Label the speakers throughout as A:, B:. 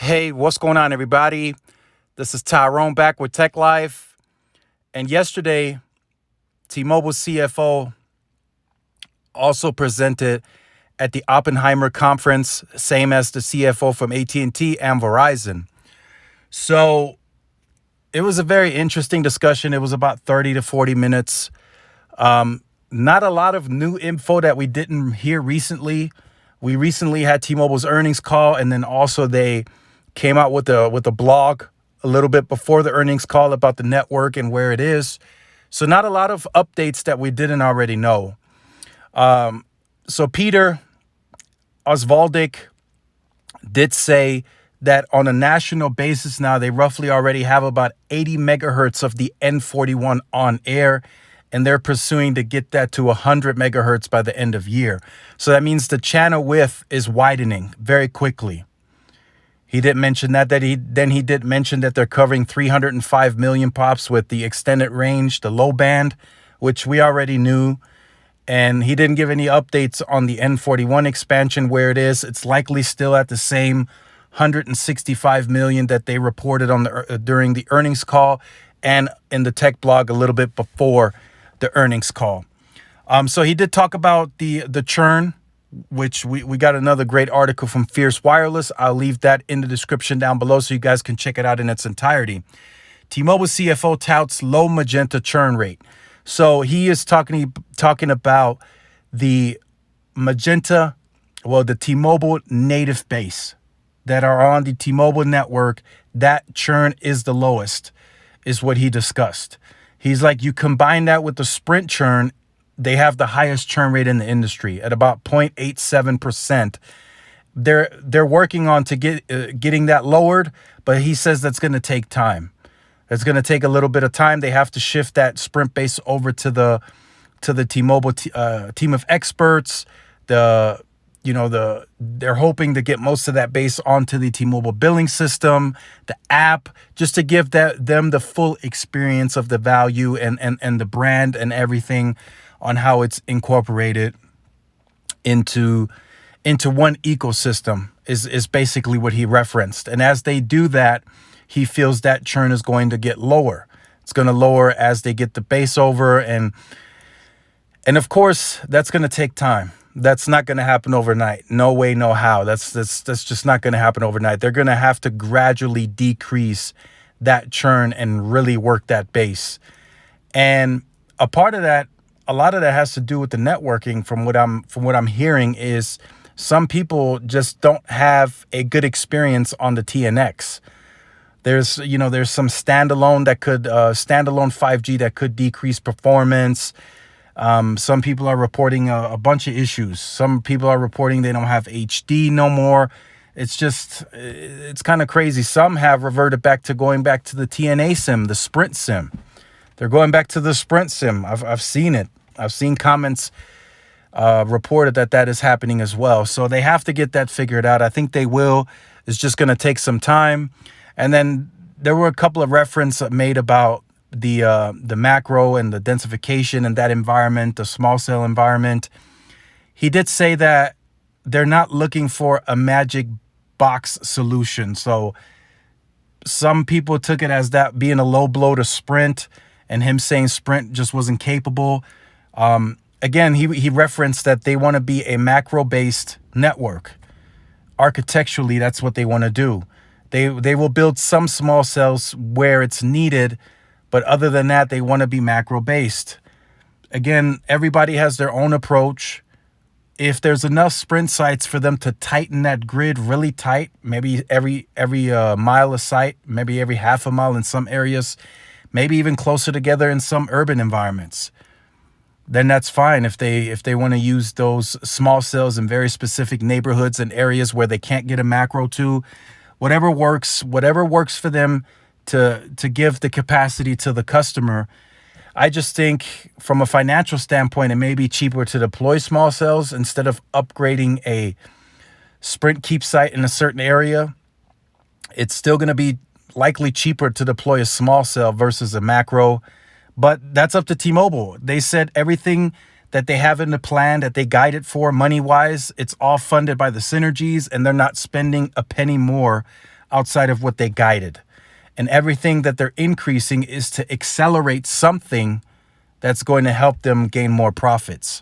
A: Hey, what's going on, everybody? This is Tyrone back with Tech Life. And yesterday, T-Mobile CFO also presented at the Oppenheimer conference, same as the CFO from AT&T and Verizon. So it was a very interesting discussion. It was about 30 to 40 minutes. Not a lot of new info that we didn't hear recently. We recently had T-Mobile's earnings call, and then also they came out with a blog a little bit before the earnings call about the network and where it is. So not a lot of updates that we didn't already know. So Peter Osvaldik did say that on a national basis now, they roughly already have about 80 megahertz of the N41 on air, and they're pursuing to get that to 100 megahertz by the end of year. So that means the channel width is widening very quickly. He did mention that he did mention that they're covering 305 million pops with the extended range, the low band, which we already knew. And he didn't give any updates on the N41 expansion, where it is. It's likely still at the same 165 million that they reported on during the earnings call and in the tech blog a little bit before the earnings call. So he did talk about the churn, which we got another great article from Fierce Wireless. I'll leave that in the description down below so you guys can check it out in its entirety. T-Mobile CFO touts low Magenta churn rate. So he is talking about the Magenta, the T-Mobile native base that are on the T-Mobile network. That churn is the lowest, is what he discussed. He's like, you combine that with the Sprint churn, they have the highest churn rate in the industry at about 0.87%. They're working on getting that lowered, but he says that's going to take time. It's going to take a little bit of time. They have to shift that Sprint base over to the T-Mobile team of experts. They're hoping to get most of that base onto the T-Mobile billing system, the app, just to give them the full experience of the value and the brand and everything on how it's incorporated into one ecosystem is basically what he referenced. And as they do that, he feels that churn is going to get lower. It's going to lower as they get the base over. And of course, that's going to take time. That's not going to happen overnight. No way, no how. That's just not going to happen overnight. They're going to have to gradually decrease that churn and really work that base. And a part of that, a lot of that has to do with the networking. From what I'm hearing is some people just don't have a good experience on the TNX. There's some standalone 5G that could decrease performance. Some people are reporting a bunch of issues. Some people are reporting they don't have HD no more. It's kind of crazy. Some have reverted back to going back to the TNA SIM, the Sprint SIM. They're going back to the Sprint SIM. I've seen it. I've seen comments reported that is happening as well. So they have to get that figured out. I think they will. It's just going to take some time. And then there were a couple of references made about the macro and the densification and that environment, the small cell environment. He did say that they're not looking for a magic box solution. So some people took it as that being a low blow to Sprint and him saying Sprint just wasn't capable. Again, he referenced that they want to be a macro-based network. Architecturally, that's what they want to do. They will build some small cells where it's needed, but other than that, they want to be macro-based. Again, everybody has their own approach. If there's enough Sprint sites for them to tighten that grid really tight, maybe every mile a site, maybe every half a mile in some areas, maybe even closer together in some urban environments, then that's fine. If they want to use those small cells in very specific neighborhoods and areas where they can't get a macro to, whatever works for them to give the capacity to the customer. I just think from a financial standpoint, it may be cheaper to deploy small cells instead of upgrading a Sprint keep site in a certain area. It's still going to be likely cheaper to deploy a small cell versus a macro. But that's up to T-Mobile. They said everything that they have in the plan that they guided for money-wise, it's all funded by the synergies, and they're not spending a penny more outside of what they guided. And everything that they're increasing is to accelerate something that's going to help them gain more profits.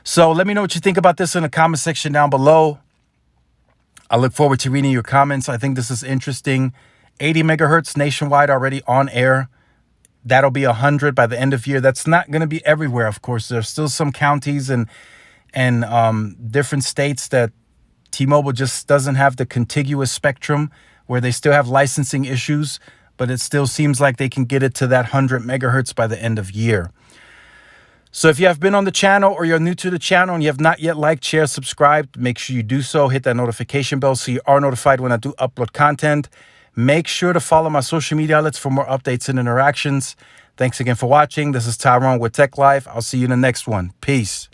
A: So let me know what you think about this in the comment section down below. I look forward to reading your comments. I think this is interesting. 80 megahertz nationwide already on air. That'll be 100 by the end of year. That's not going to be everywhere, of course. There's still some counties and different states that T-Mobile just doesn't have the contiguous spectrum, where they still have licensing issues, but it still seems like they can get it to that 100 megahertz by the end of year. So if you have been on the channel or you're new to the channel and you have not yet liked, shared, subscribed, make sure you do so. Hit that notification bell so you are notified when I do upload content. Make sure to follow my social media outlets for more updates and interactions. Thanks again for watching. This is Tyrone with Tech Life. I'll see you in the next one. Peace.